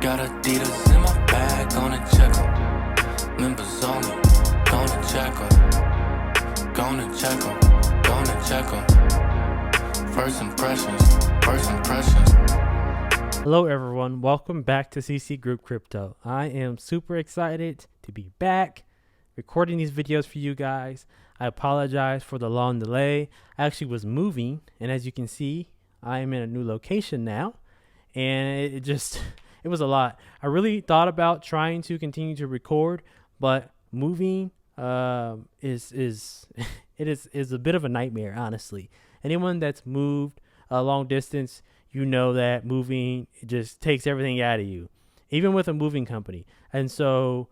Got Adidas in my bag, gonna check 'em. Members only, gonna check 'em. Gonna check 'em, gonna check 'em. First impressions, first impressions. Hello everyone, welcome back to CC Group Crypto. I am super excited to be back recording these videos for you guys. I apologize for the long delay. I actually was moving, and as you can see, I am in a new location now, and it was a lot. I really thought about trying to continue to record, but moving is a bit of a nightmare, honestly. Anyone that's moved a long distance, you know that moving just takes everything out of you, even with a moving company. And so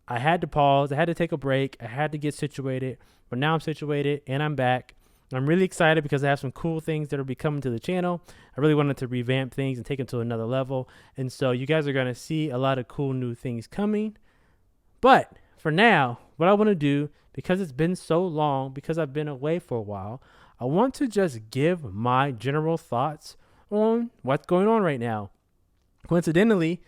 I had to pause. I had to take a break. I had to get situated. But now I'm situated and I'm back. I'm really excited because I have some cool things that will be coming to the channel. I really wanted to revamp things and take them to another level. And so you guys are going to see a lot of cool new things coming. But for now, what I want to do, because it's been so long, because I've been away for a while, I want to just give my general thoughts on what's going on right now. Coincidentally,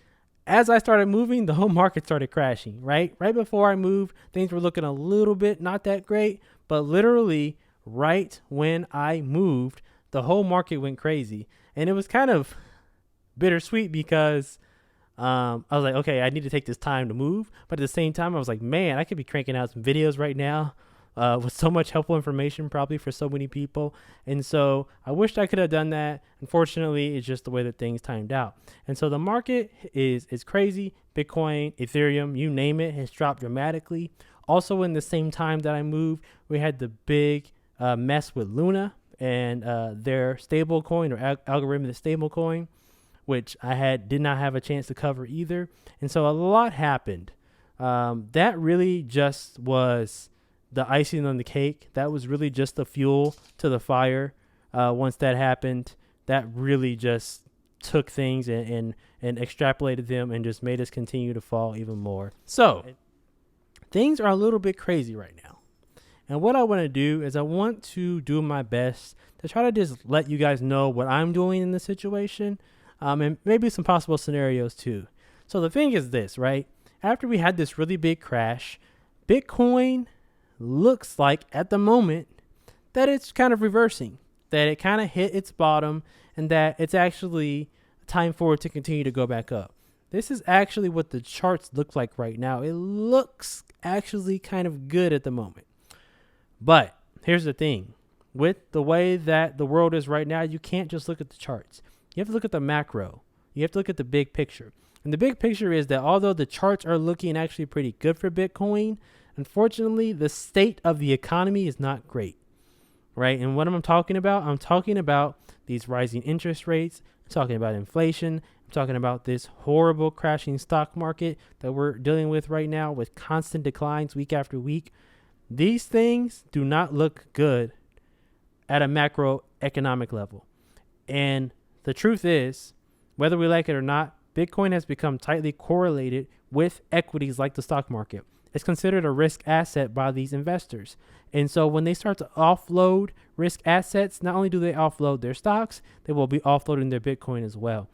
as I started moving, the whole market started crashing, right? Right before I moved, things were looking a little bit not that great, but literally right when I moved, the whole market went crazy. And it was kind of bittersweet because I was like, okay, I need to take this time to move. But at the same time, I was like, man, I could be cranking out some videos right now with so much helpful information probably for so many people. And so I wished I could have done that. Unfortunately, it's just the way that things timed out. And so the market is crazy. Bitcoin, Ethereum, you name it, has dropped dramatically. Also, in the same time that I moved, we had the big mess with Luna and their stable coin or algorithmic stable coin, which I did not have a chance to cover either. And so a lot happened. That really just was the icing on the cake. That was really just the fuel to the fire. Once that happened, that really just took things and extrapolated them and just made us continue to fall even more. So things are a little bit crazy right now. And what I want to do is I want to do my best to try to just let you guys know what I'm doing in the situation, and maybe some possible scenarios too. So the thing is this, right? After we had this really big crash, Bitcoin looks like at the moment that it's kind of reversing, that it kind of hit its bottom, and that it's actually time for it to continue to go back up. This is actually what the charts look like right now. It looks actually kind of good at the moment. But here's the thing. With the way that the world is right now, you can't just look at the charts. You have to look at the macro. You have to look at the big picture. And the big picture is that although the charts are looking actually pretty good for Bitcoin, unfortunately, the state of the economy is not great, right? And what am I talking about? I'm talking about these rising interest rates. I'm talking about inflation. I'm talking about this horrible crashing stock market that we're dealing with right now with constant declines week after week. These things do not look good at a macroeconomic level. And the truth is, whether we like it or not, Bitcoin has become tightly correlated with equities like the stock market. It's considered a risk asset by these investors. And so when they start to offload risk assets, not only do they offload their stocks, they will be offloading their Bitcoin as well.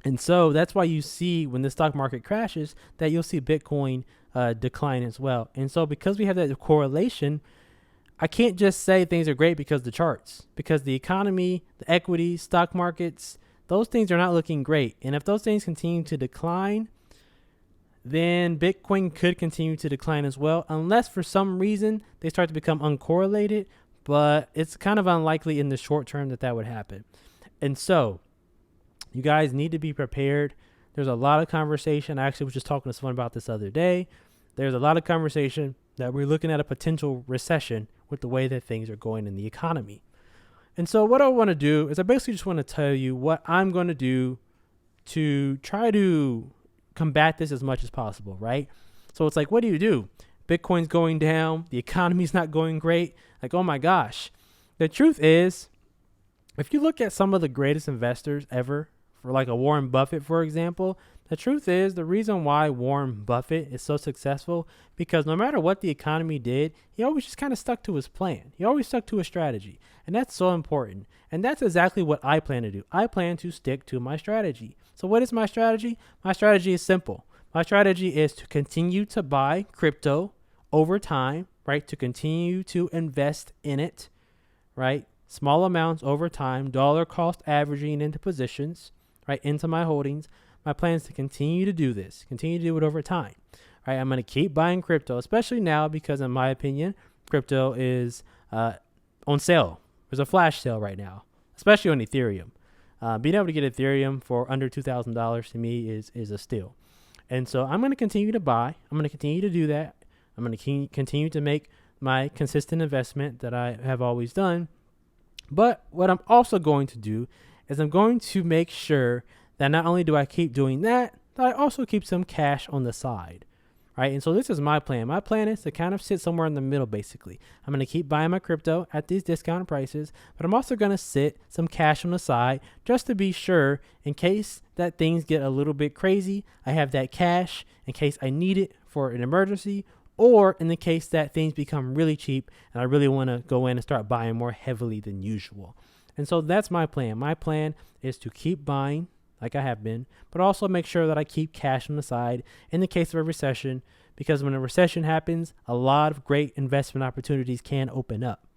And so that's why you see when the stock market crashes that you'll see Bitcoin decline as well. And so because we have that correlation, I can't just say things are great because the charts, because the economy, the equities, stock markets, those things are not looking great. And if those things continue to decline, then Bitcoin could continue to decline as well, unless for some reason they start to become uncorrelated. But it's kind of unlikely in the short term that would happen. And so you guys need to be prepared. There's a lot of conversation. I actually was just talking to someone about this the other day. There's a lot of conversation that we're looking at a potential recession with the way that things are going in the economy. And so what I want to do is I basically just want to tell you what I'm going to do to try to combat this as much as possible, right? So it's like, what do? Bitcoin's going down. The economy's not going great. Like, oh my gosh. The truth is, if you look at some of the greatest investors ever for like a Warren Buffett, for example, the truth is the reason why Warren Buffett is so successful, because no matter what the economy did, he always just kind of stuck to his plan. He always stuck to a strategy. And that's so important. And that's exactly what I plan to do. I plan to stick to my strategy. So what is my strategy? My strategy is simple. My strategy is to continue to buy crypto over time, right? To continue to invest in it, right? Small amounts over time, dollar cost averaging into positions, right? Into my holdings. My plan is to continue to do this, continue to do it over time, right? I'm going to keep buying crypto, especially now because in my opinion, crypto is on sale. There's a flash sale right now, especially on Ethereum. Being able to get Ethereum for under $2,000 to me is a steal. And so I'm going to continue to buy. I'm going to continue to do that. I'm going to continue to make my consistent investment that I have always done. But what I'm also going to do is I'm going to make sure that not only do I keep doing that, but I also keep some cash on the side, right? And so this is my plan. My plan is to kind of sit somewhere in the middle, basically. I'm going to keep buying my crypto at these discounted prices, but I'm also going to sit some cash on the side just to be sure in case that things get a little bit crazy. I have that cash in case I need it for an emergency, or in the case that things become really cheap and I really want to go in and start buying more heavily than usual. And so that's my plan. My plan is to keep buying like I have been, but also make sure that I keep cash on the side in the case of a recession, because when a recession happens, a lot of great investment opportunities can open up,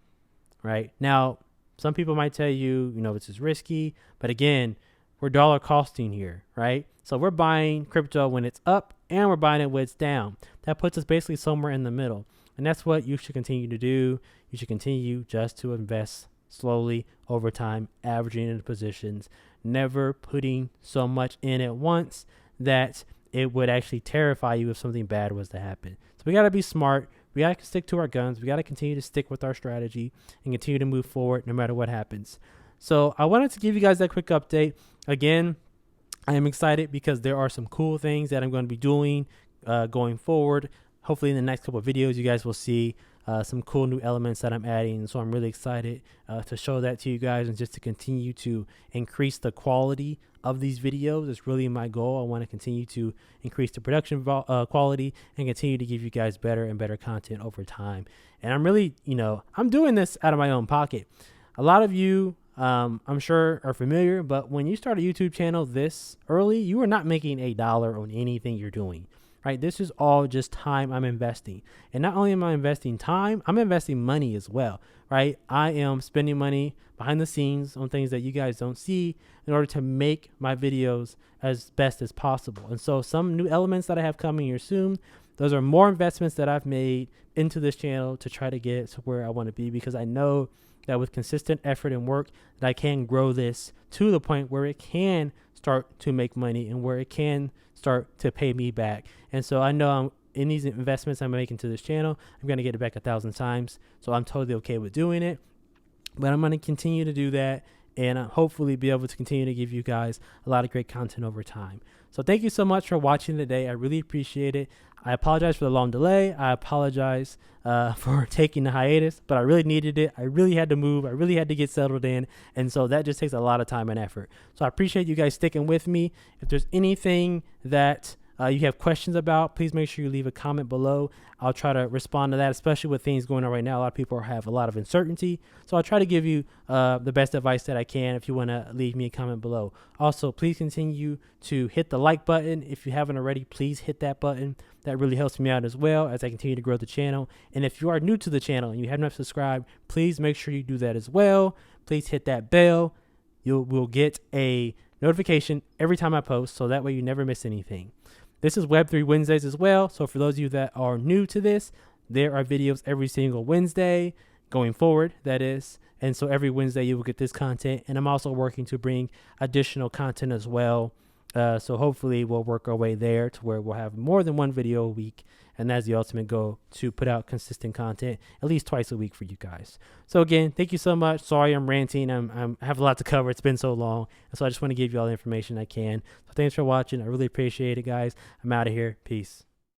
right? Now, some people might tell you, this is risky, but again, we're dollar costing here, right? So we're buying crypto when it's up and we're buying it when it's down. That puts us basically somewhere in the middle. And that's what you should continue to do. You should continue just to invest slowly over time, averaging into positions, never putting so much in at once that it would actually terrify you if something bad was to happen. So we got to be smart. We got to stick to our guns. We got to continue to stick with our strategy and continue to move forward no matter what happens. So I wanted to give you guys that quick update. Again, I am excited because there are some cool things that I'm going to be doing going forward. Hopefully in the next couple of videos, you guys will see some cool new elements that I'm adding. So I'm really excited to show that to you guys and just to continue to increase the quality of these videos. It's really my goal. I want to continue to increase the production quality and continue to give you guys better and better content over time. And I'm really, I'm doing this out of my own pocket. A lot of you, I'm sure are familiar, but when you start a YouTube channel this early, you are not making $1 on anything you're doing. Right? This is all just time I'm investing. And not only am I investing time, I'm investing money as well, right? I am spending money behind the scenes on things that you guys don't see in order to make my videos as best as possible. And so some new elements that I have coming here soon, those are more investments that I've made into this channel to try to get to where I want to be, because I know that with consistent effort and work that I can grow this to the point where it can start to make money and where it can start to pay me back. And so I know in these investments I'm making to this channel, I'm going to get it back 1,000 times. So I'm totally okay with doing it, but I'm going to continue to do that and hopefully be able to continue to give you guys a lot of great content over time. So thank you so much for watching today. I really appreciate it. I apologize for the long delay. I apologize for taking the hiatus, but I really needed it. I really had to move. I really had to get settled in. And so that just takes a lot of time and effort. So I appreciate you guys sticking with me. If there's anything that you have questions about, please make sure you leave a comment below. I'll try to respond to that, especially with things going on right now. A lot of people have a lot of uncertainty. So I'll try to give you the best advice that I can if you want to leave me a comment below. Also, please continue to hit the like button. If you haven't already, please hit that button. That really helps me out as well as I continue to grow the channel. And if you are new to the channel and you have not subscribed, please make sure you do that as well. Please hit that bell. You will get a notification every time I post, so that way you never miss anything. This is Web3 Wednesdays as well. So for those of you that are new to this, there are videos every single Wednesday going forward, that is. And so every Wednesday you will get this content. And I'm also working to bring additional content as well. So hopefully we'll work our way there to where we'll have more than one video a week. And that's the ultimate goal, to put out consistent content at least twice a week for you guys. So again, thank you so much. Sorry I'm ranting. I have a lot to cover. It's been so long. And so I just want to give you all the information I can. So thanks for watching. I really appreciate it, guys. I'm out of here. Peace.